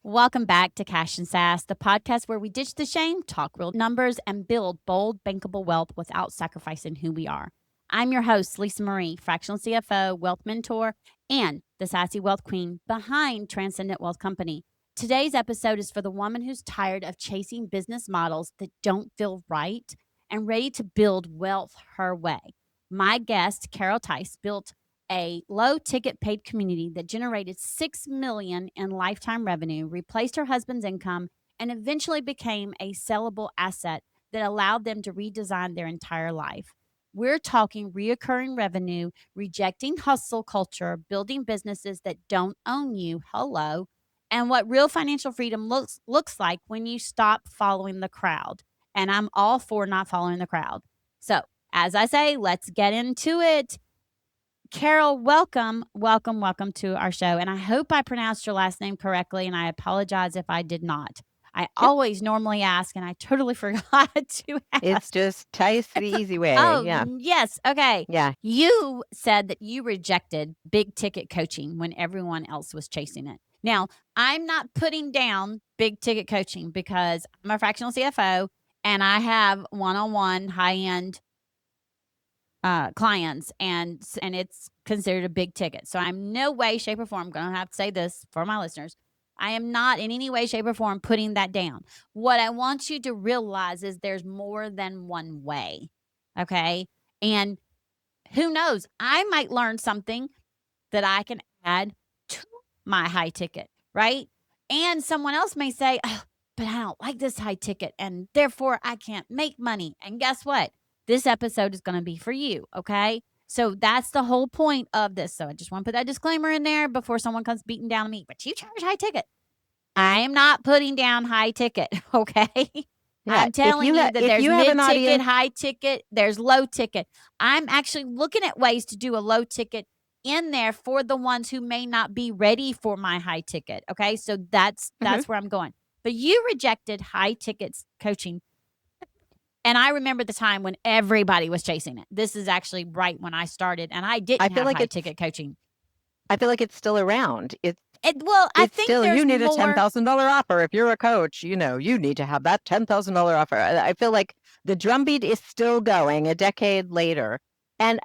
Welcome back to Cash and Sass, the podcast where we ditch the shame, talk real numbers, and build bold, bankable wealth without sacrificing who we are. I'm your host, Lisa Marie, fractional CFO, wealth mentor, and the sassy wealth queen behind Transcendent Wealth Company. Today's episode is for the woman who's tired of chasing business models that don't feel right and ready to build wealth her way. My guest, Carol Tice, built a low ticket paid community that generated $6 million in lifetime revenue, replaced her husband's income, and eventually became a sellable asset that allowed them to redesign their entire life. We're talking reoccurring revenue, rejecting hustle culture, building businesses that don't own you. Hello. And what real financial freedom looks like when you stop following the crowd. And I'm all for not following the crowd. So, as I say, let's get into it. Carol, welcome to our show. And I hope I pronounced your last name correctly, and I apologize if I did not. I Yep. always normally ask, and I totally forgot to It's ask. just Tice the easy way. Oh, Yeah. yes. Okay. Yeah. You said that you rejected big ticket coaching when everyone else was chasing it. Now, I'm not putting down big ticket coaching because I'm a fractional CFO and I have one-on-one high-end clients, and it's considered a big ticket. So I'm no way, shape, or form going to have to say this for my listeners. I am not in any way, shape, or form putting that down. What I want you to realize is there's more than one way. Okay. And who knows? I might learn something that I can add to my high ticket, right? And someone else may say, oh, but I don't like this high ticket and therefore I can't make money. And guess what? This episode is going to be for you. Okay. So that's the whole point of this. So I just want to put that disclaimer in there before someone comes beating down on me, but you charge high ticket. I am not putting down high ticket. Okay. Yeah. I'm telling you that If there's you have an mid ticket, audience, high ticket, there's low ticket. I'm actually looking at ways to do a low ticket in there for the ones who may not be ready for my high ticket. Okay. So that's Mhm. where I'm going. But you rejected high tickets coaching. And I remember the time when everybody was chasing it. This is actually right when I started and I I didn't feel have like high it's ticket coaching. I feel like it's still around. Well, I It's think still, you there's need a more. $10,000 offer. If you're a coach, you need to have that $10,000 offer. I feel like the drumbeat is still going a decade later. And,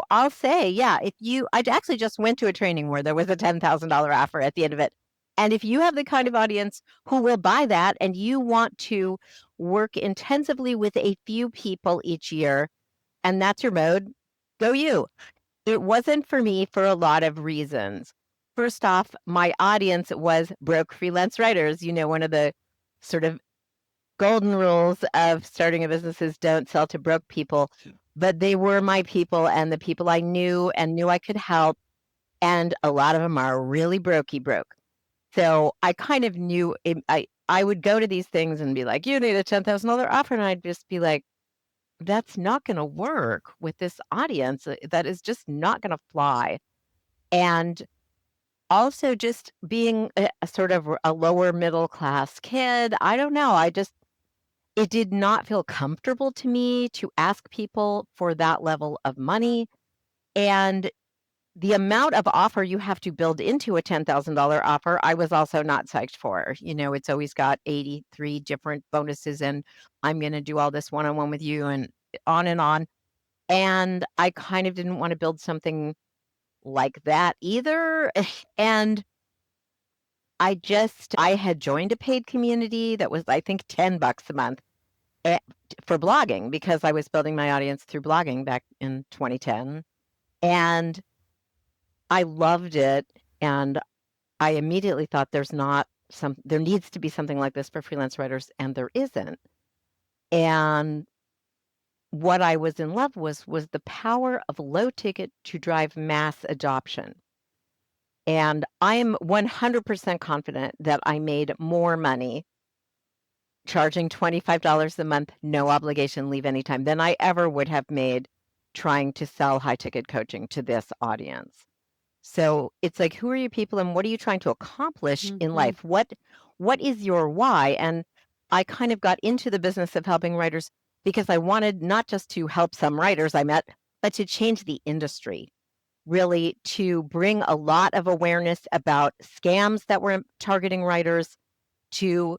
I'll say, yeah, I actually just went to a training where there was a $10,000 offer at the end of it. And if you have the kind of audience who will buy that and you want to work intensively with a few people each year, and that's your mode, go you. It wasn't for me for a lot of reasons. First off, my audience was broke freelance writers. One of the sort of golden rules of starting a business is don't sell to broke people. But they were my people and the people I knew and knew I could help. And a lot of them are really brokey broke. So I kind of knew I would go to these things and be like, you need a $10,000 offer. And I'd just be like, that's not going to work with this audience. That is just not going to fly. And also just being a sort of a lower middle class kid, I don't know. It did not feel comfortable to me to ask people for that level of money. And the amount of offer you have to build into a $10,000 offer, I was also not psyched for. It's always got 83 different bonuses and I'm going to do all this one-on-one with you and on and on. And I kind of didn't want to build something like that either. And I had joined a paid community that was, I think, $10 a month for blogging because I was building my audience through blogging back in 2010. And I loved it. And I immediately thought there needs to be something like this for freelance writers, and there isn't. And what I was in love with was the power of low ticket to drive mass adoption. And I'm 100% confident that I made more money charging $25 a month, no obligation, leave anytime, than I ever would have made trying to sell high ticket coaching to this audience. So it's like, who are you people and what are you trying to accomplish in life? What is your why? And I kind of got into the business of helping writers because I wanted not just to help some writers I met, but to change the industry, really to bring a lot of awareness about scams that were targeting writers, to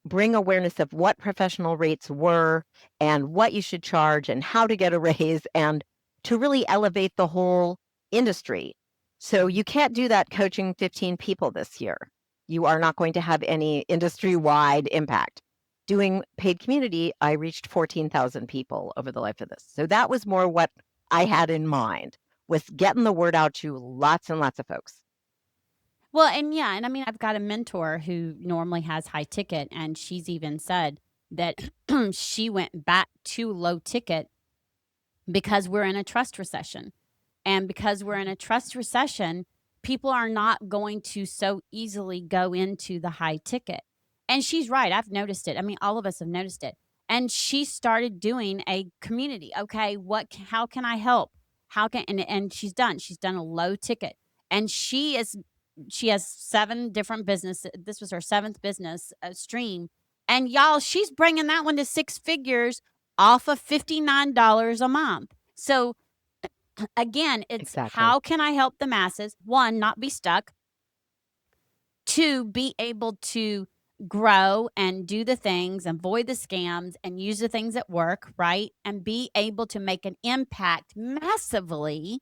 bring awareness of what professional rates were and what you should charge and how to get a raise and to really elevate the whole industry. So you can't do that coaching 15 people this year. You are not going to have any industry-wide impact. Doing paid community, I reached 14,000 people over the life of this. So that was more what I had in mind, was getting the word out to lots and lots of folks. Well, and yeah, and I mean, I've got a mentor who normally has high ticket, and she's even said that she went back to low ticket because we're in a trust recession. And because we're in a trust recession, people are not going to so easily go into the high ticket. And she's right. I've noticed it. I mean, all of us have noticed it. And she started doing a community. Okay, how can I help? How can and she's done a low ticket. And she has 7 different businesses. This was her 7th business stream. And y'all, she's bringing that one to 6 figures off of $59 a month. So again, it's Exactly. how can I help the masses? 1, not be stuck. 2, be able to grow and do the things, avoid the scams, and use the things that work, right? And be able to make an impact massively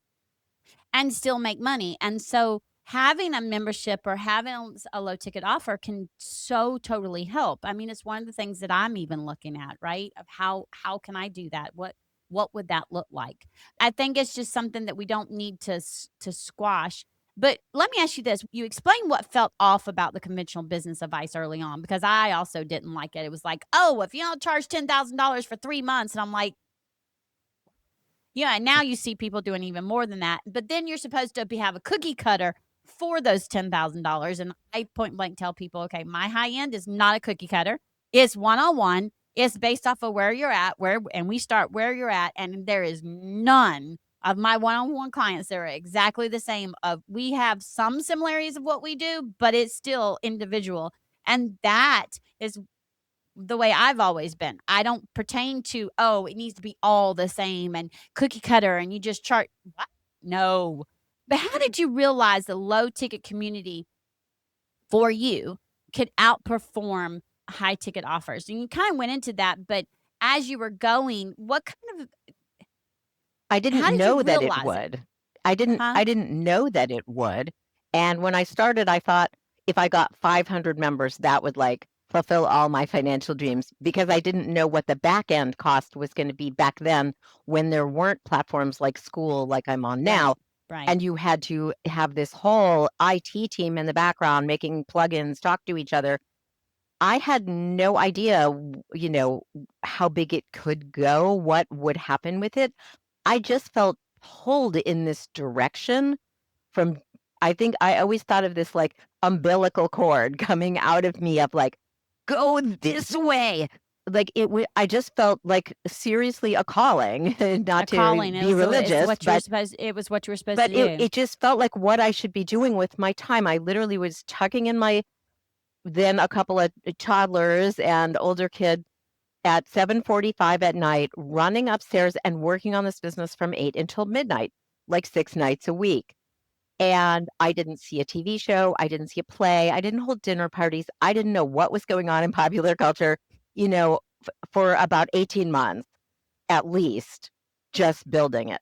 and still make money. And so having a membership or having a low ticket offer can so totally help. I mean, it's one of the things that I'm even looking at, right? Of how can I do that? What would that look like? I think it's just something that we don't need to squash. But let me ask you this. You explained what felt off about the conventional business advice early on, because I also didn't like it. It was like, oh, if you don't charge $10,000 for 3 months. And I'm like, yeah, and now you see people doing even more than that. But then you're supposed to have a cookie cutter for those $10,000. And I point blank tell people, okay, my high end is not a cookie cutter. It's one-on-one. It's based off of where you're at, and we start where you're at. And there is none of my one-on-one clients that are exactly the same. We have some similarities of what we do, but it's still individual. And that is the way I've always been. I don't pertain to, oh, it needs to be all the same and cookie cutter and you just chart. What? No. But how did you realize the low ticket community for you could outperform high ticket offers? And you kind of went into that, but as you were going, what kind of, I didn't how did you know that it realize it? would. I didn't Huh? I didn't know that it would, and when I started, I thought if I got 500 members, that would, like, fulfill all my financial dreams because I didn't know what the back end cost was gonna be back then when there weren't platforms like School like I'm on now, Right. Right. and you had to have this whole IT team in the background making plugins talk to each other. I had no idea, how big it could go, what would happen with it. I just felt pulled in this direction from I think I always thought of this, like, umbilical cord coming out of me of, like, "Go this way." Like, I just felt like seriously a calling, A not to calling. be It's religious, what you were supposed, it was what you were supposed to but do. it just felt like what I should be doing with my time. I literally was tucking in my then a couple of toddlers and older kid at 7:45 at night, running upstairs and working on this business from 8 until midnight, like 6 nights a week. And I didn't see a TV show, I didn't see a play, I didn't hold dinner parties, I didn't know what was going on in popular culture, for about 18 months at least, just building it,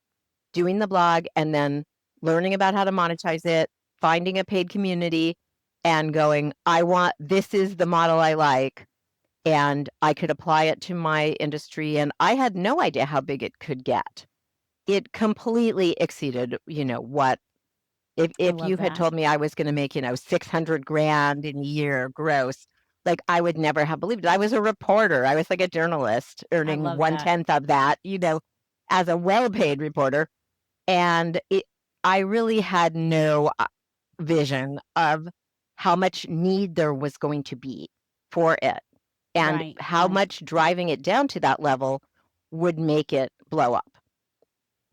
doing the blog, and then learning about how to monetize it, finding a paid community, and going, this is the model I like, and I could apply it to my industry, and I had no idea how big it could get. It completely exceeded, what I if love you had that. told me I was gonna make, 600 grand in a year gross, like, I would never have believed it. I was a reporter. I was like a journalist I earning love that. 1/10 of that, as a well-paid reporter, and I really had no, vision of how much need there was going to be for it and Right. how Right. much driving it down to that level would make it blow up.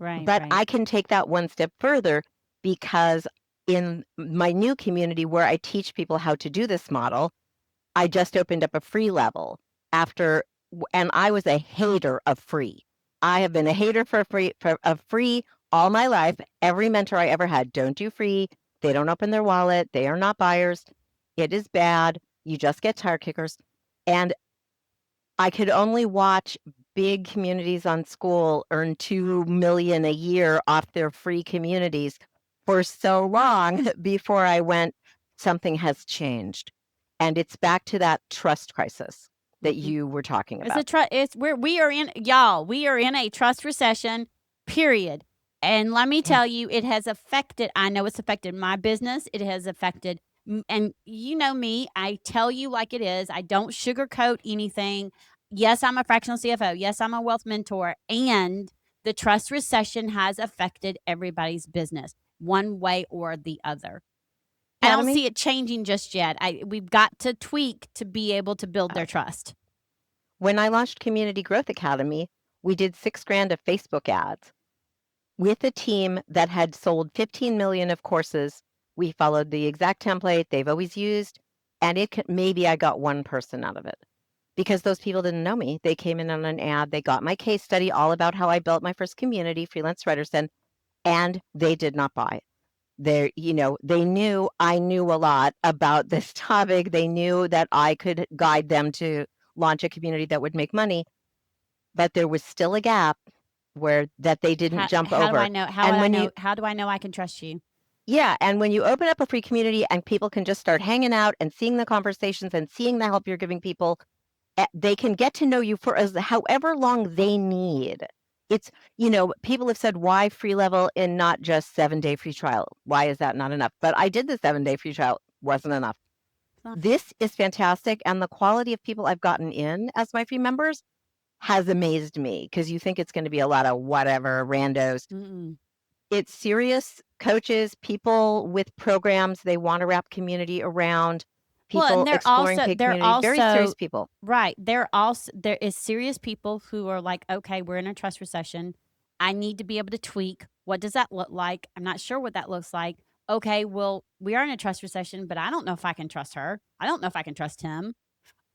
Right. But Right. I can take that one step further because in my new community where I teach people how to do this model, I just opened up a free level and I was a hater of free. I have been a hater of free all my life. Every mentor I ever had, don't do free. They don't open their wallet. They are not buyers. It is bad. You just get tire kickers. And I could only watch big communities on school earn 2 million a year off their free communities for so long before I went, something has changed. And it's back to that trust crisis that you were talking It's a about. it's where we are in, y'all. We are in a trust recession, period. And let me Yeah. tell you, it has affected. I know it's affected my business. It has affected, and you know me. I tell you like it is. I don't sugarcoat anything. Yes, I'm a fractional CFO. Yes, I'm a wealth mentor, and the trust recession has affected everybody's business one way or the other. I don't Academy. see it changing just yet. We've got to tweak to be able to build their Okay. trust. When I launched Community Growth Academy, we did 6 grand of Facebook ads with a team that had sold 15 million of courses. We followed the exact template they've always used, and maybe I got one person out of it because those people didn't know me. They came in on an ad, they got my case study all about how I built my first community, Freelance Writers, and they did not buy. They knew I knew a lot about this topic. They knew that I could guide them to launch a community that would make money, but there was still a gap where that they didn't jump How do I over. know? How would And I when know? you How do I know I can trust you? Yeah, and when you open up a free community and people can just start hanging out and seeing the conversations and seeing the help you're giving people, they can get to know you for as however long they need. People have said, why free level and not just 7-day free trial? Why is that not enough? But I did the 7-day free trial, wasn't enough. This is fantastic. And the quality of people I've gotten in as my free members has amazed me because you think it's going to be a lot of whatever randos. Mm-mm. It's serious coaches, people with programs they want to wrap community around, Well, and people exploring paid they're community, very serious also people. right. There is serious people who are like, okay, we're in a trust recession. I need to be able to tweak. What does that look like? I'm not sure what that looks like. Okay, well, we are in a trust recession, but I don't know if I can trust her. I don't know if I can trust him.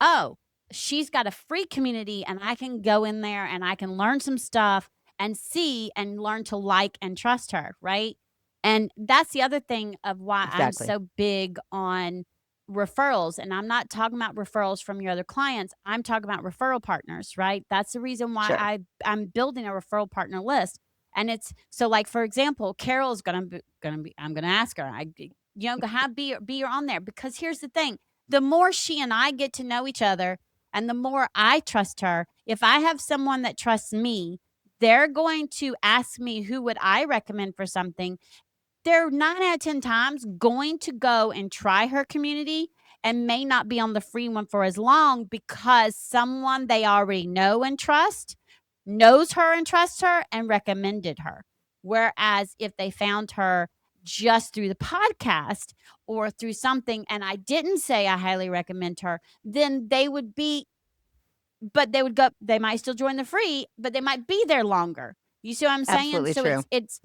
Oh, she's got a free community and I can go in there and I can learn some stuff and see and learn to like and trust her, right? And that's the other thing of why I'm Exactly. so big on referrals. And I'm not talking about referrals from your other clients. I'm talking about referral partners, right? That's the reason why Sure. I'm building a referral partner list. And it's so like for example, Carol's gonna be I'm gonna ask her. Have be her on there because here's the thing, the more she and I get to know each other and the more I trust her, if I have someone that trusts me, they're going to ask me who would I recommend for something. They're 9 out of 10 times going to go and try her community and may not be on the free one for as long because someone they already know and trust knows her and trusts her and recommended her. Whereas if they found her just through the podcast or through something and I didn't say I highly recommend her, then they would go, they might still join the free, but they might be there longer. You see what I'm saying? Absolutely So true. it's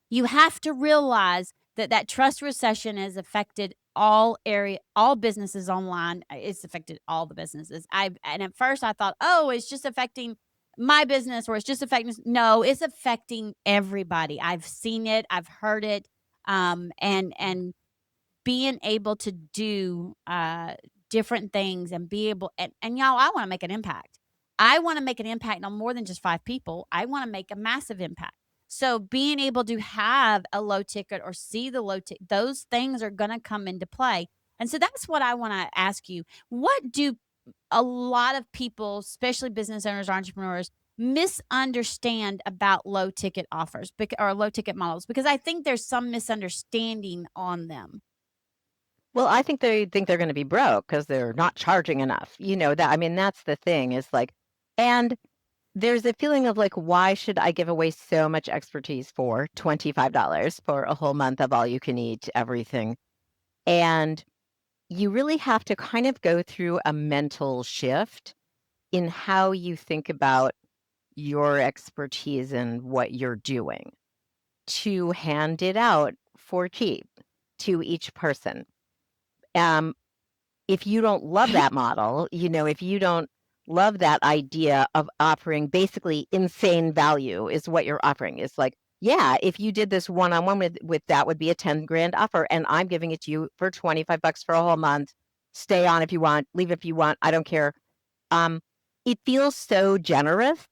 you have to realize that that trust recession has affected all businesses online. It's affected all the businesses. And at first I thought, oh, it's just affecting my business or it's just affecting. No, it's affecting everybody. I've seen it. I've heard it. And being able to do different things and be able and y'all, I want to make an impact. I want to make an impact on more than just 5 people. I want to make a massive impact. So being able to have a low ticket or see the low ticket, those things are going to come into play. And so that's what I want to ask you. What do a lot of people, especially business owners, entrepreneurs, misunderstand about low ticket offers or low ticket models? Because I think there's some misunderstanding on them. Well, I think they think they're going to be broke because they're not charging enough. That's the thing is like, and there's a feeling of like, why should I give away so much expertise for $25 for a whole month of all you can eat everything? And you really have to kind of go through a mental shift in how you think about your expertise and what you're doing to hand it out for cheap to each person. Um, if you don't love that model, if you don't love that idea of offering basically insane value is what you're offering. It's like, yeah, if you did this one-on-one with that would be a 10 grand offer and I'm giving it to you for 25 bucks for a whole month. stay on if you want, leave if you want, I don't care. Um, it feels so generous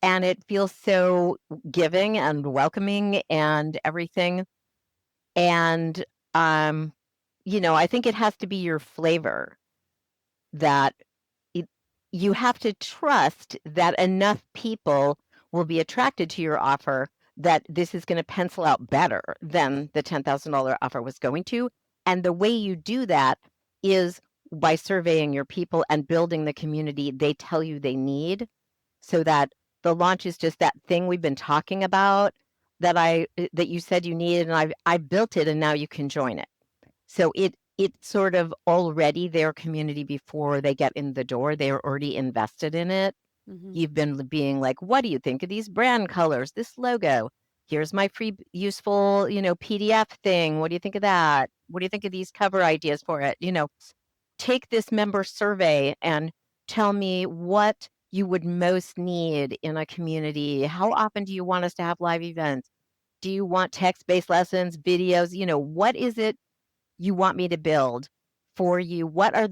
and it feels so giving and welcoming and everything. And, um, I think it has to be your flavor that it, you have to trust that enough people will be attracted to your offer that this is going to pencil out better than the $10,000 offer was going to. And the way you do that is by surveying your people and building the community they tell you they need so that the launch is just that thing we've been talking about that you said you needed and I built it and now you can join it. So it's sort of already their community before they get in the door. They're already invested in it. Mm-hmm. You've been being like, what do you think of these brand colors, this logo? Here's my free useful, PDF thing. What do you think of that? What do you think of these cover ideas for it? Take this member survey and tell me what you would most need in a community. How often do you want us to have live events? Do you want text-based lessons, videos? What is it you want me to build for you? What are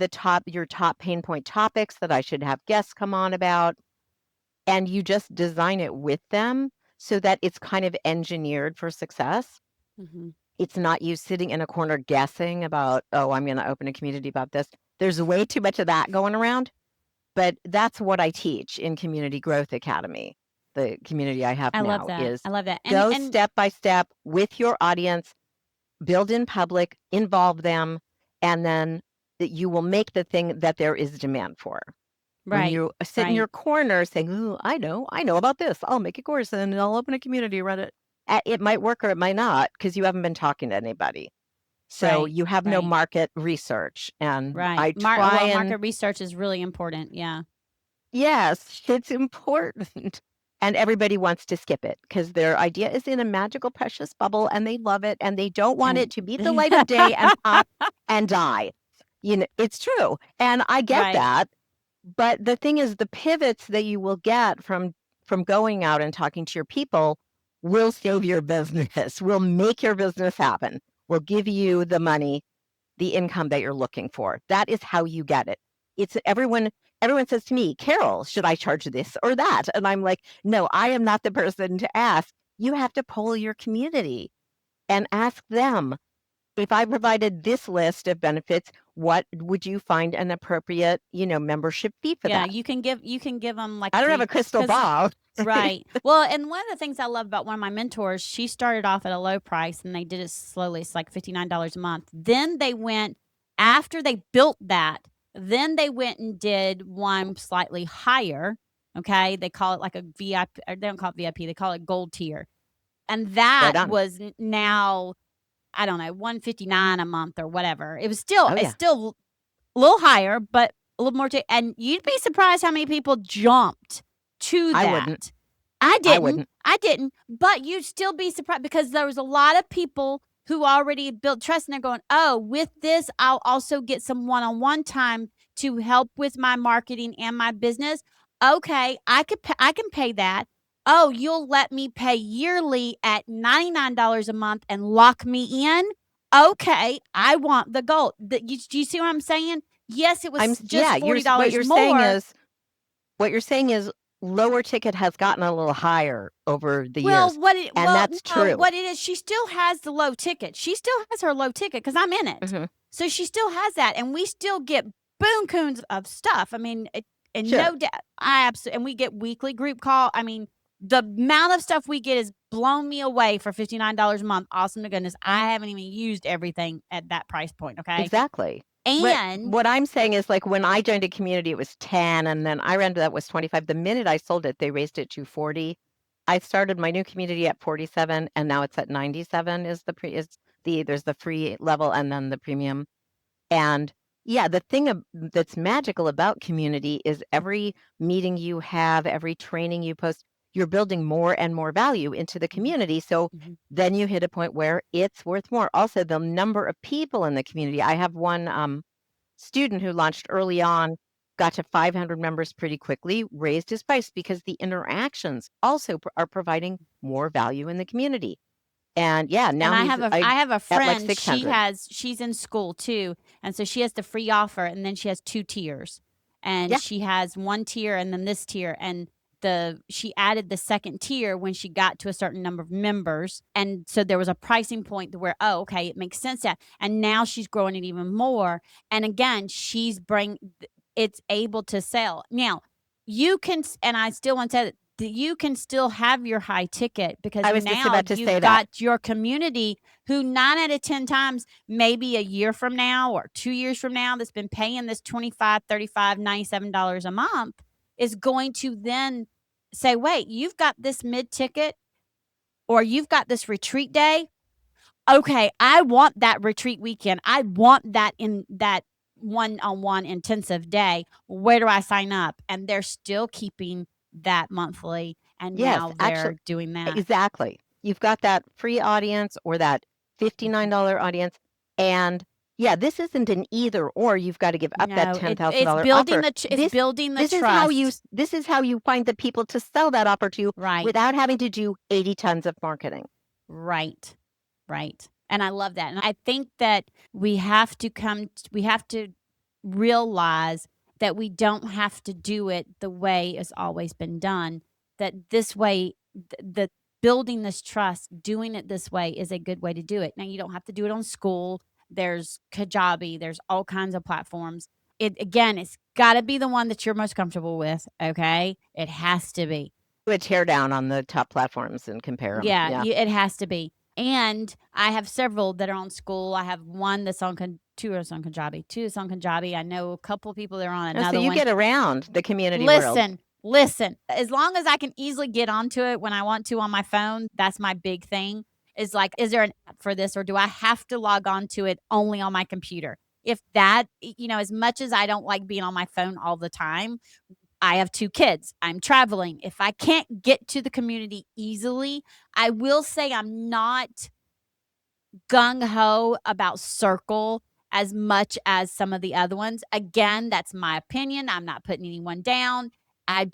your top pain point topics that I should have guests come on about? And you just design it with them so that it's kind of engineered for success. Mm-hmm. It's not you sitting in a corner guessing about, oh, I'm going to open a community about this. There's way too much of that going around, but that's what I teach in Community Growth Academy. The community I have I love now that. is I love that. go And step by step with your audience, build in public, involve them, and then that you will make the thing that there is demand for. When right, you sit in right. your corner saying, "Ooh, I know about this. I'll make a course and I'll open a community around it." It might work or it might not because you haven't been talking to anybody. So Right, you have no right, market research. And right. I try Well, and market research is really important. Yeah. yes, it's important. And everybody wants to skip it because their idea is in a magical, precious bubble and they love it and they don't want And it to meet the light of day and pop and die. It's true. And I get right. that. But the thing is the pivots that you will get from going out and talking to your people will save your business, will make your business happen, will give you the money, the income that you're looking for. That is how you get it. It's everyone says to me, "Carol, should I charge this or that?" And I'm like, "No, I am not the person to ask. You have to poll your community and ask them, if I provided this list of benefits, what would you find an appropriate, membership fee for Yeah, that?" you can give them like I don't have free a crystal because ball. right. Well, and one of the things I love about one of my mentors, she started off at a low price and they did it slowly. It's like $59 a month. Then they went after they built that, then they went and did one slightly higher. Okay. They call it like a VIP, or they don't call it VIP, they call it gold tier. And that Right on. was now, I don't know, 159 a month or whatever. Oh, It's yeah. still a little higher, but a little more and you'd be surprised how many people jumped to I wouldn't. that. I I didn't. wouldn't. I didn't, but you'd still be surprised because there was a lot of people who already built trust and they're going, "Oh, with this, I'll also get some one-on-one time to help with my marketing and my business. Okay, I can pay that. Oh, you'll let me pay yearly at $99 a month and lock me in? Okay, I want the gold." Do you see what I'm saying? Yes, it was Yeah, just $40 more. what you're saying is lower ticket has gotten a little higher over the Well, years, and that's no, true. what it is, she still has the low ticket. She still has her low ticket because 'cause I'm in it. Mhm. So she still has that, and we still get boom coons of stuff. I mean, and Sure. no doubt, I absolutely, and we get weekly group call. I mean, the amount of stuff we get has blown me away for $59 a month. Awesome to goodness. I haven't even used everything at that price point, okay? Exactly. What And what I'm saying is, like, when I joined a community, it was 10, and then I rented that was 25. The minute I sold it, they raised it to 40. I started my new community at 47, and now it's at 97 there's the free level and then the premium. And yeah, the thing that's magical about community is every meeting you have, every training you post, you're building more and more value into the mhm, community. So mhm, then you hit a point where it's worth more. Also, the number of people in the community. I have one student who launched early on, got to 500 members pretty quickly, raised his price because the interactions also are providing more value in the community. And yeah, now And I he's have a at like friend, 600. she's in school too, and so she has the free offer, and then she has 2 tiers. And Yeah. she has 1 tier and then this tier, and she added the second tier when she got to a certain number of members, and so there was a pricing point to where, "Oh, okay, it makes sense that." And now she's growing it even more, and again, it's able to sell. Now, you can and I still want to say that you can still have your high ticket because I was just now about to say you've that. got your community who 9 out of 10 times, maybe a year from now or 2 years from now, that's been paying this 25, 35, $97 a month is going to then say, wait, you've got this mid ticket or you've got this retreat day. Okay, I want that retreat weekend. I want that in that one-on-one intensive day. Where do I sign up? And they're still keeping that monthly, and Yes, now actually, they're doing that. exactly. You've got that free audience or that Mhm. $59 audience. And yeah, this isn't an either or. You've got to give up that No, it's $10,000 building offer. it's This building the this is how you trust. this is how you find the people to sell that offer to Right, without having to do 80 tons of marketing. right, right, and I love that, and I think that we have to realize that we don't have to do it the way it's always been done, that this way the building this trust, doing it this way is a good way to do it. Now you don't have to do it on school. There's Kajabi, there's all kinds of platforms. It's gotta be the one that you're most comfortable with, okay? It has to be. Do a tear down on the top platforms and compare them. Yeah, Yeah. it has to be. And I have several that are on school. I have one that's on 2 are on Kajabi, 2 is on Kajabi. I know a couple people that are on Oh, so another you one. get around the community world. Listen, as long as I can easily get onto it when I want to on my phone, that's my big thing. Is like, is there an app for this or do I have to log on to it only on my computer? If that, as much as I don't like being on my phone all the time, I have 2 kids. I'm traveling. If I can't get to the community easily, I will say I'm not gung ho about Circle as much as some of the other ones. Again, that's my opinion. I'm not putting anyone down. I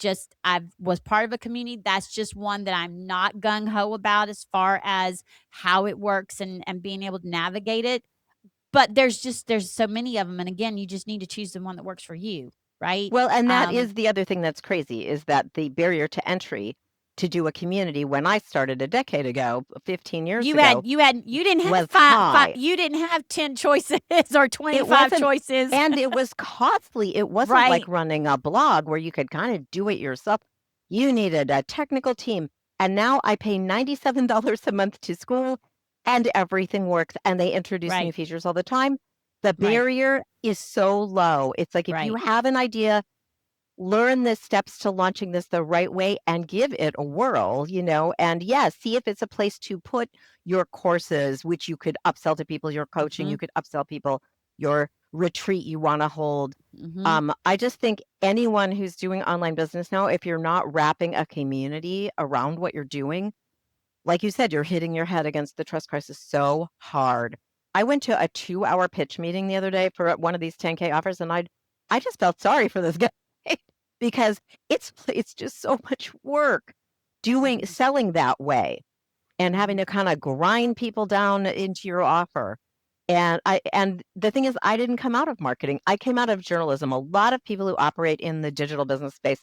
was part of a community. That's just one that I'm not gung ho about as far as how it works and being able to navigate it. But there's so many of them, and again, you just need to choose the one that works for you, right? Well, and that Um, is the other thing that's crazy is that the barrier to entry to do a community when I started a decade ago, 15 years ago, you didn't have was high. you didn't have 10 choices or It 25 wasn't, choices. and it was costly. It wasn't like Right, running a blog where you could kind of do it yourself. You needed a technical team. And now I pay $97 a month to school and everything works and they introduce new right, features all the time. The right, barrier is so low. It's like if you right. have an idea, learn the steps to launching this the right way and give it a whirl, and yeah, see if it's a place to put your courses, which you could upsell to people, your coaching, you Mhm, could upsell people, your retreat you want to hold. mhm. I just think anyone who's doing online business now, if you're not wrapping a community around what you're doing, like you said, you're hitting your head against the trust crisis so hard. I went to a 2-hour pitch meeting the other day for one of these 10K offers, and I just felt sorry for this guy because it's just so much work Mhm, selling that way and having mhm, to kind of grind people down into your offer. And the thing is, I didn't come out of marketing. I came out of journalism. A lot of people who operate in the digital business space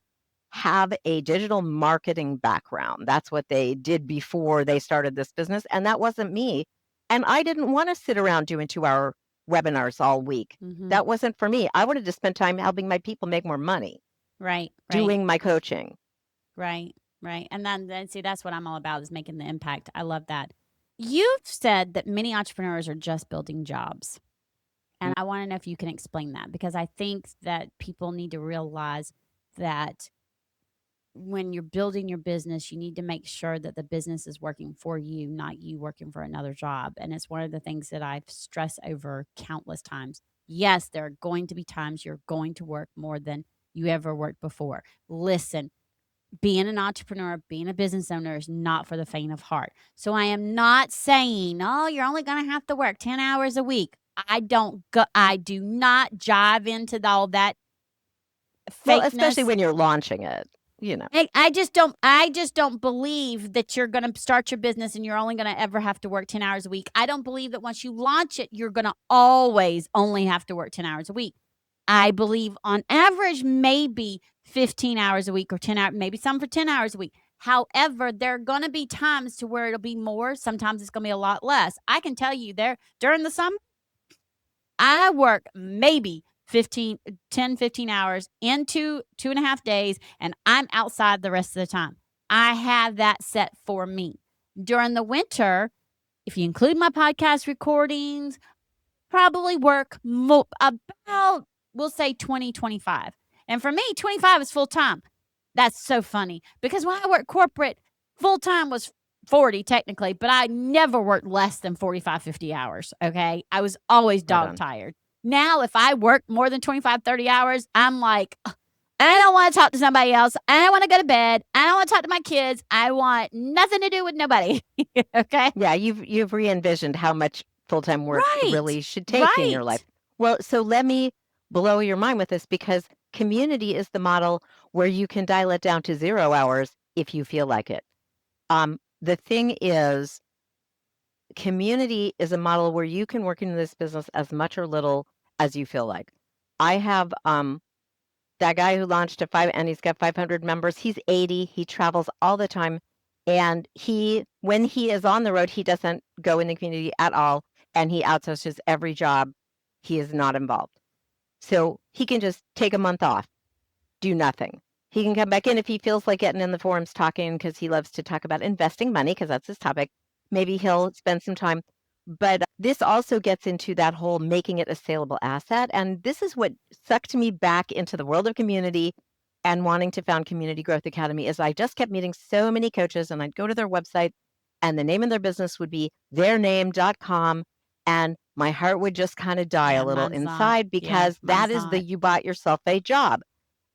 have a digital marketing background. That's what they did before they started this business. And that wasn't me. And I didn't want to sit around doing 2-hour webinars all week. mhm. That wasn't for me. I wanted to spend time helping my people make more money Right, right, doing my coaching. right, right, and then see, that's what I'm all about is making the impact. I love that. You've said that many entrepreneurs are just building jobs, and I wanna know if you can explain that because I think that people need to realize that when you're building your business, you need to make sure that the business is working for you, not you working for another job. And it's one of the things that I've stressed over countless times. Yes, there are going to be times you're going to work more than you ever worked before. Listen, being an entrepreneur, being a business owner is not for the faint of heart. So I am not saying, oh, you're only going to have to work 10 hours a week. I do not jive into all that Well, especially fakeness. when you're launching it. I just don't believe that you're going to start your business and you're only going to ever have to work 10 hours a week. I don't believe that once you launch it, you're going to always only have to work 10 hours a week. I believe on average, maybe 15 hours a week or 10 hours, maybe some for 10 hours a week. However, there are going to be times to where it'll be more. Sometimes it's going to be a lot less. I can tell you there during the summer, I work maybe 15 hours in 2.5 days, and I'm outside the rest of the time. I have that set for me. During the winter, if you include my podcast recordings, probably work about, we'll say 20, 25. And for me, 25 is full time. That's so funny because when I worked corporate, full time was 40 technically, but I never worked less than 45, 50 hours. Okay. I was always Right dog on. tired. Now, if I work more than 25, 30 hours, I'm like, I don't want to talk to somebody else. I don't want to go to bed. I don't want to talk to my kids. I want nothing to do with nobody. Okay. Yeah, you've re-envisioned how much full-time work Right. really should take in your life. Right. Well, so let me blow your mind with this because community is the model where you can dial it down to 0 hours if you feel like it. The thing is, community is a model where you can work in this business as much or little as you feel like. I have that guy who launched a five and he's got 500 members. He's 80. He travels all the time. And when he is on the road, he doesn't go in the community at all. And he outsources every job. He is not involved. So he can just take a month off, do nothing. He can come back in if he feels like getting in the forums talking because he loves to talk about investing money because that's his topic. Maybe he'll spend some time. But this also gets into that whole making it a saleable asset. And this is what sucked me back into the world of community and wanting to found Community Growth Academy is I just kept meeting so many coaches and I'd go to their website and the name of their business would be theirname.com. And my heart would just kind of die a Yeah, little mine's not. inside Yeah, because that mine's is the not. you bought yourself a job.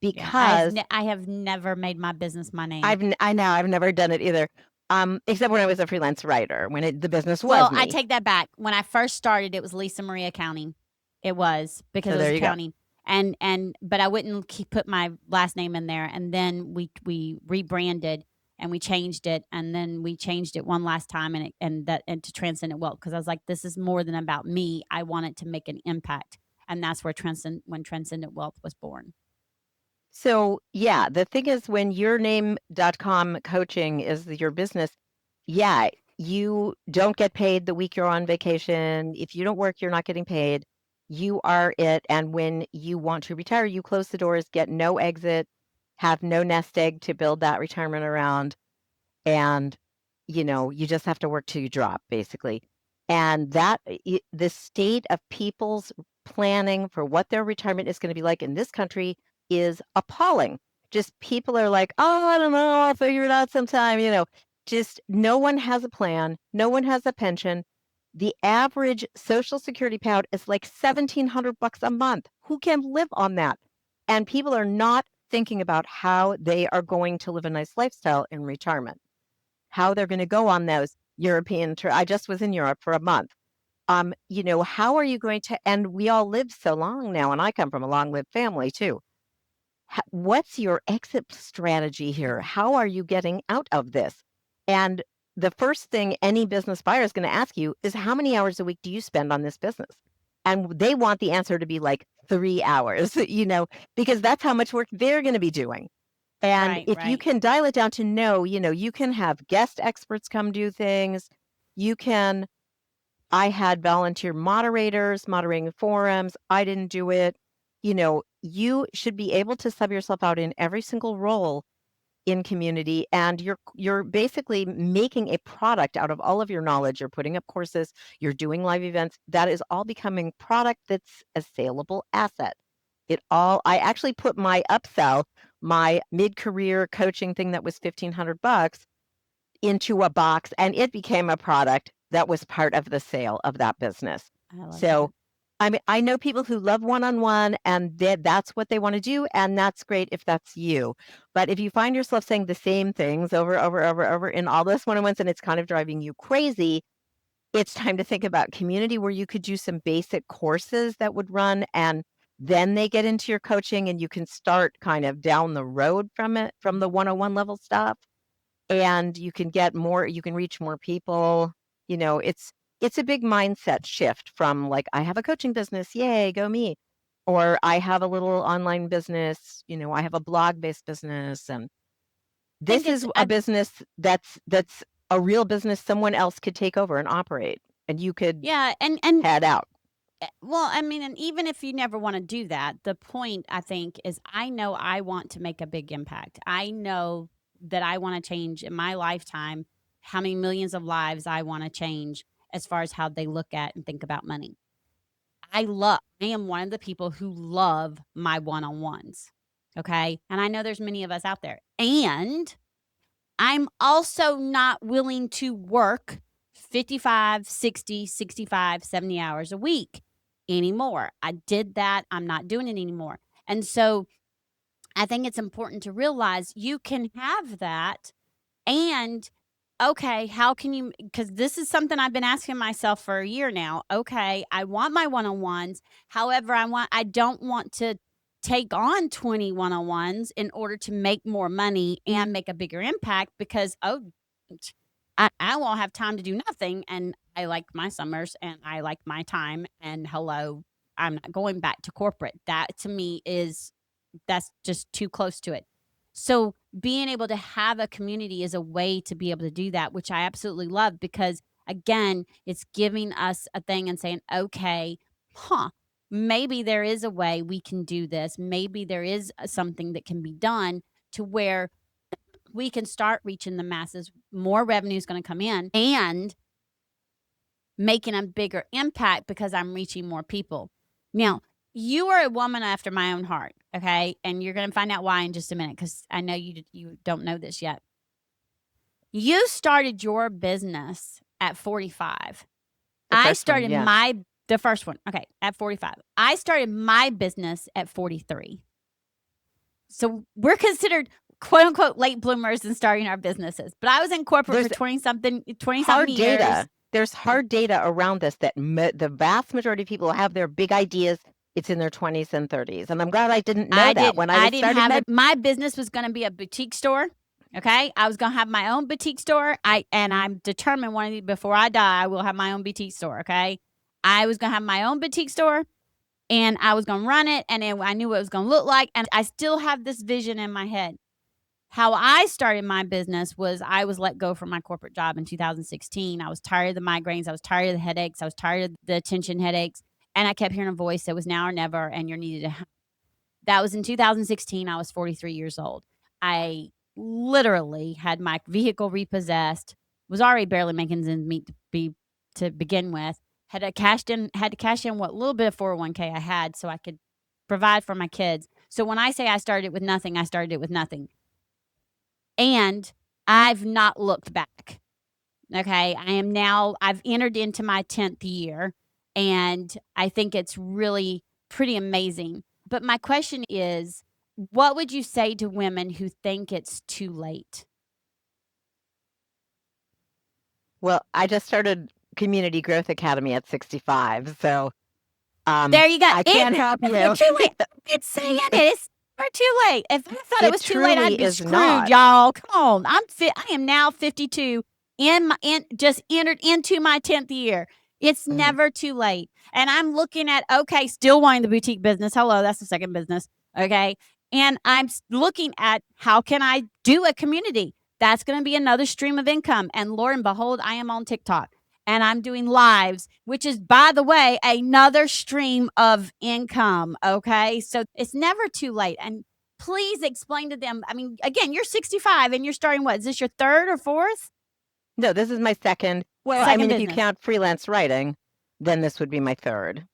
Yeah, Because I have never made my business my name. I know I've never done it either. Except when I was a freelance writer, when the business was Well, I me. take that back. When I first started, it was Lisa Marie Accounting. It was because So it was there you go. accounting, and but I wouldn't put my last name in there. And then we rebranded and we changed it, and then we changed it one last time, and to Transcendent Wealth because I was like, this is more than about me. I wanted to make an impact, and that's where Transcendent Wealth was born. So yeah, the thing is when yourname.com coaching is your business, yeah, you don't get paid the week you're on vacation. If you don't work, you're not getting paid. You are it. And when you want to retire, you close the doors, get no exit, have no nest egg to build that retirement around. And, you just have to work till you drop, basically. And the state of people's planning for what their retirement is going to be like in this country is appalling. Just people are like, oh, I don't know, I'll figure it out sometime. Just no one has a plan, no one has a pension. The average Social Security payout is like $1,700 a month. Who can live on that? And people are not thinking about how they are going to live a nice lifestyle in retirement, how they're going to go on those European tour. I just was in Europe for a month. How are you going to, and we all live so long now, and I come from a long-lived family too. What's your exit strategy here? How are you getting out of this? And the first thing any business buyer is going to ask you is how many hours a week do you spend on this business? And they want the answer to be like 3 hours, because that's how much work they're going to be doing. And Right, if you right. can dial it down to no, you can have guest experts come do things. I had volunteer moderators moderating forums. I didn't do it. You should be able to sub yourself out in every single role in community, and you're basically making a product out of all of your knowledge. You're putting up courses, you're doing live events. That is all becoming product that's a saleable asset. I actually put my mid-career coaching thing that was $1,500 into a box, and it became a product that was part of the sale of that business. I love So that. I know people who love one-on-one and that's what they want to do, and that's great if that's you. But if you find yourself saying the same things over in all those one-on-ones and it's kind of driving you crazy, it's time to think about community where you could do some basic courses that would run and then they get into your coaching and you can start kind of down the road from it, from the 101 level stuff. And you can get more, you can reach more people. It's a big mindset shift from like, I have a coaching business, yay, go me. Or I have a little online business, I have a blog-based business, and think this it's is a business that's a real business someone else could take over and operate, and you could yeah, and head out. well, I mean, and even if you never want to do that, the point I think is I know I want to make a big impact. I know that I want to change in my lifetime how many millions of lives I want to change as far as how they look at and think about money. I am one of the people who love my one-on-ones. Okay? And I know there's many of us out there. And I'm also not willing to work 55, 60, 65, 70 hours a week anymore. I did that. I'm not doing it anymore. And so I think it's important to realize you can have that. And okay, how can you? Because this is something I've been asking myself for a year now. Okay, I want my one on ones. However, I don't want to take on 20 one on ones in order to make more money and make a bigger impact because, I won't have time to do nothing. And I like my summers and I like my time. And hello, I'm not going back to corporate. That to me is that's just too close to it. So being able to have a community is a way to be able to do that, which I absolutely love because again, it's giving us a thing and saying, okay, maybe there is a way we can do this. Maybe there is something that can be done to where we can start reaching the masses. More revenue is going to come in and making a bigger impact because I'm reaching more people. Now, you are a woman after my own heart, okay? And you're going to find out why in just a minute because I know you don't know this yet. You started your business at 45. The I first one, started yeah. the first one, okay, at 45. I started my business at 43. So we're considered quote unquote late bloomers in starting our businesses. But I was in corporate for There's 20 something hard years. data. There's hard data around this that the vast majority of people have their big ideas. It's in their 20s and 30s. And I'm glad I didn't know that when I was didn't starting have it. My business was going to be a boutique store. Okay. I was going to have my own boutique store. I'm determined before I die, I will have my own boutique store. Okay. I was going to have my own boutique store and I was going to run it. And I knew what it was going to look like. And I still have this vision in my head. How I started my business was I was let go from my corporate job in 2016. I was tired of the migraines. I was tired of the headaches. I was tired of the attention headaches. And I kept hearing a voice that was now or never, and you're needed to. That was in 2016. I was 43 years old. I literally had my vehicle repossessed, was already barely making ends meet to begin with. Had to cash in what little bit of 401k I had so I could provide for my kids. So when I say I started with nothing, I started it with nothing. And I've not looked back. Okay. I've entered into my 10th year and I think it's really pretty amazing. But my question is, what would you say to women who think it's too late? Well, I just started Community Growth Academy at 65. So There you go. I can't help It's you. too late. It's saying it's never too late. If I thought it was too late, I'd truly be is screwed, not. y'all. Come on. I am now 52 just entered into my 10th year. It's never too late. And I'm looking at, okay, still wanting the boutique business. Hello, that's the second business. Okay. And I'm looking at how can I do a community? That's going to be another stream of income. And Lord and behold, I am on TikTok and I'm doing lives, which is, by the way, another stream of income. Okay. So it's never too late. And please explain to them. I mean, again, you're 65 and you're starting what? Is this your third or fourth? No, this is my second. Well, I mean, if you count freelance writing, then this would be my third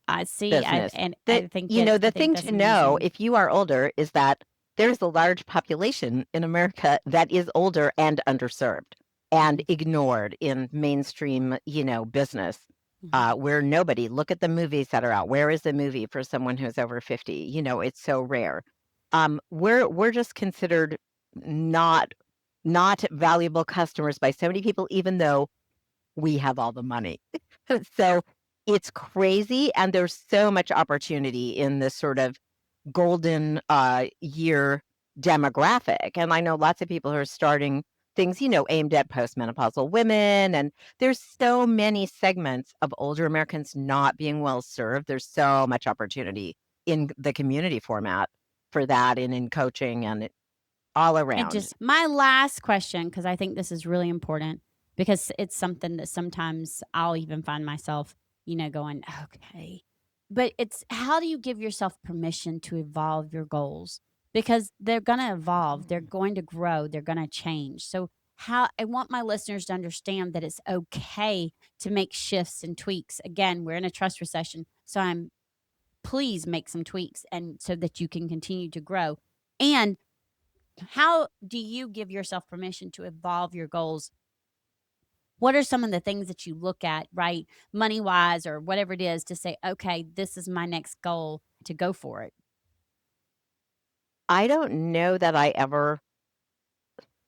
I see. business. I think The thing to know if you are older is that there's a large population in America that is older and underserved and ignored in mainstream, business. Where nobody look at the movies that are out. Where is the movie for someone who's over 50? It's so rare. We're just considered not valuable customers by so many people, even though we have all the money. So It's crazy, and there's so much opportunity in this sort of golden, year demographic, and I know lots of people who are starting things, aimed at postmenopausal women, and there's so many segments of older Americans not being well served. There's so much opportunity in the community format for that and in coaching and all And around. just my last question, because I think this is really important, because it's something that sometimes I'll even find myself, going, okay. But it's how do you give yourself permission to evolve your goals? Because they're going to evolve, they're going to grow, they're going to change. So, how I want my listeners to understand that it's okay to make shifts and tweaks. Again, we're in a trust recession. So, please make some tweaks and so that you can continue to grow. And how do you give yourself permission to evolve your goals? What are some of the things that you look at, right? Money wise or whatever it is to say, okay, this is my next goal to go for it. I don't know that I ever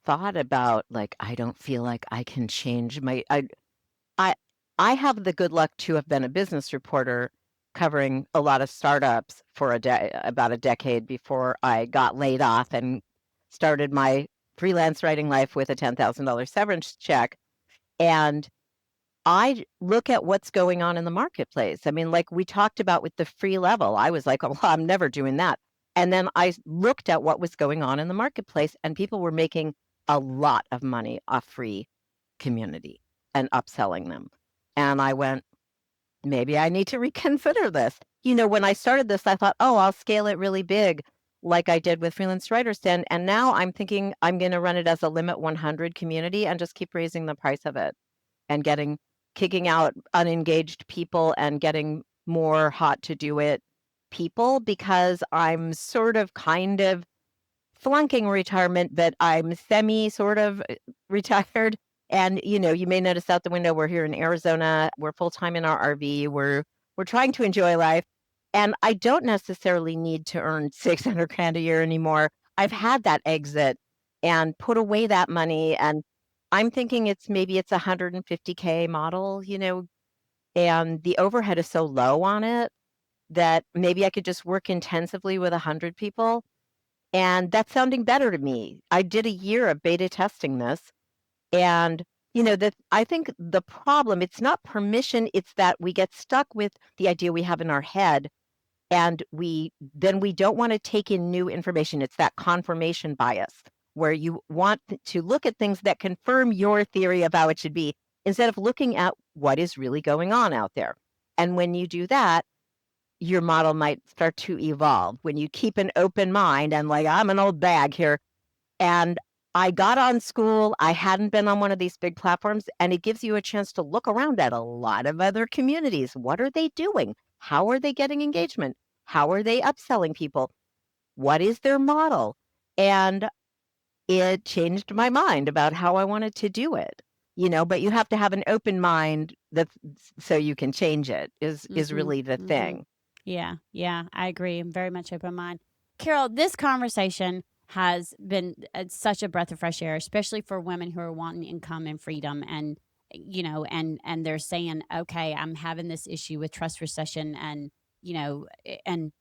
thought about, like, I don't feel like I can change I I have the good luck to have been a business reporter covering a lot of startups for about a decade before I got laid off and started my freelance writing life with a $10,000 severance check, and look at what's going on in the marketplace. I mean, like we talked about with the free level, I was like, "Oh, I'm never doing that." And then looked at what was going on in the marketplace, and people were making a lot of money off free community and upselling them. And I went, "Maybe I need to reconsider this." When I started this, I thought, "Oh, I'll scale it really big like I did with Freelance Writers Den." And now I'm thinking I'm gonna run it as a limit 100 community and just keep raising the price of it and kicking out unengaged people and getting more hot to do it people because I'm sort of kind of flunking retirement, but I'm semi sort of retired. And you may notice out the window we're here in Arizona. We're full time in our RV. We're trying to enjoy life. And I don't necessarily need to earn 600 grand a year anymore. I've had that exit and put away that money, and I'm thinking maybe it's 150K model, and the overhead is so low on it that maybe I could just work intensively with 100 people, and that's sounding better to me. I did a year of beta testing this, and, that I think the problem, it's not permission, it's that we get stuck with the idea we have in our head, and we don't wanna take in new information. It's that confirmation bias, where you want to look at things that confirm your theory of how it should be, instead of looking at what is really going on out there. And when you do that, your model might start to evolve. When you keep an open mind and like, "I'm an old bag here," and I got on School, I hadn't been on one of these big platforms, and it gives you a chance to look around at a lot of other communities. What are they doing? How are they getting engagement? How are they upselling people? What is their model? And it changed my mind about how I wanted to do it, but you have to have an open mind so you can change it is Mm-hmm. really the Mm-hmm. thing. Yeah. Yeah. I agree. I'm very much open mind. Carol, this conversation has been such a breath of fresh air, especially for women who are wanting income and freedom and and they're saying, okay, I'm having this issue with trust recession and and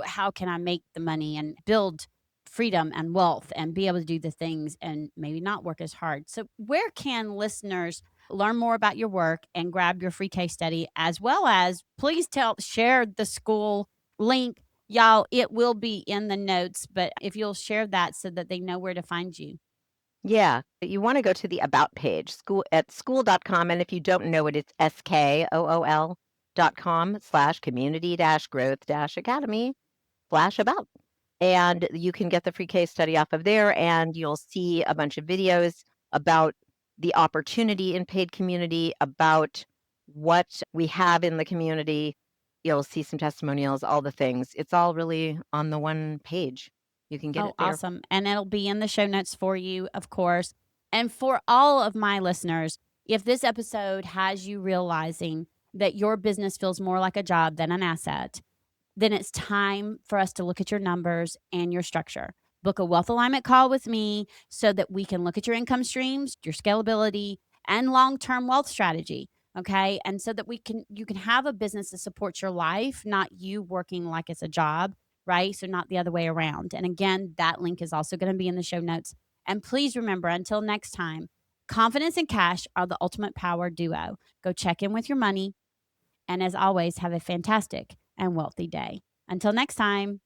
how can I make the money and build freedom and wealth and be able to do the things and maybe not work as hard. So where can listeners learn more about your work and grab your free case study, as well as please share the school link. Y'all, it will be in the notes, but if you'll share that so that they know where to find you. Yeah, you wanna go to the About page, school.com, and if you don't know it, it's skool.com/community-growth-academy/about. And you can get the free case study off of there, and you'll see a bunch of videos about the opportunity in paid community, about what we have in the community. You'll see some testimonials, all the things. It's all really on the one page. You can get Oh, it there. awesome. And it'll be in the show notes for you, of course. And for all of my listeners, if this episode has you realizing that your business feels more like a job than an asset, then it's time for us to look at your numbers and your structure. Book a wealth alignment call with me so that we can look at your income streams, your scalability, and long term wealth strategy. Okay. And so that you can have a business that supports your life, not you working like it's a job, right? So, not the other way around. And again, that link is also going to be in the show notes. And please remember, until next time, confidence and cash are the ultimate power duo. Go check in with your money. And as always, have a fantastic and wealthy day. Until next time.